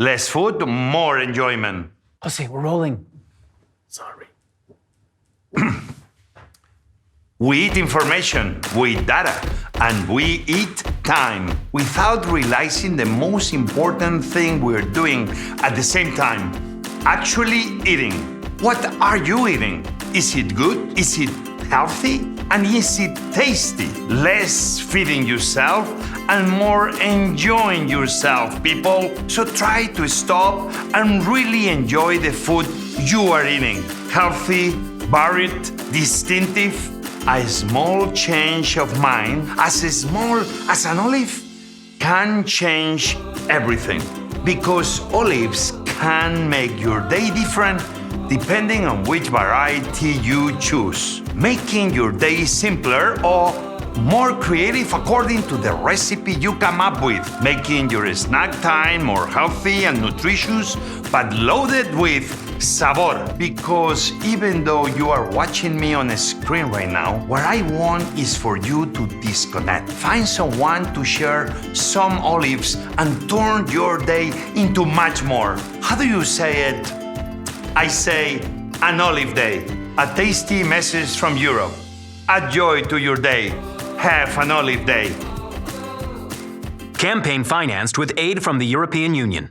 Less food, more enjoyment. Jose, we're rolling. Sorry. We eat information, we eat data, and we eat time without realizing the most important thing we're doing at the same time, actually eating. What are you eating? Is it good? Is it healthy? And is it tasty? Less feeding yourself and more enjoying yourself, people. So try to stop and really enjoy the food you are eating. Healthy, varied, distinctive. A small change of mind, as small as an olive, can change everything. Because olives can make your day different depending on which variety you choose, making your day simpler or more creative according to the recipe you come up with, making your snack time more healthy and nutritious, but loaded with sabor. Because even though you are watching me on a screen right now, what I want is for you to disconnect. Find someone to share some olives and turn your day into much more. How do you say it? I say an olive day, a tasty message from Europe. Add joy to your day. Have an olive day. Campaign financed with aid from the European Union.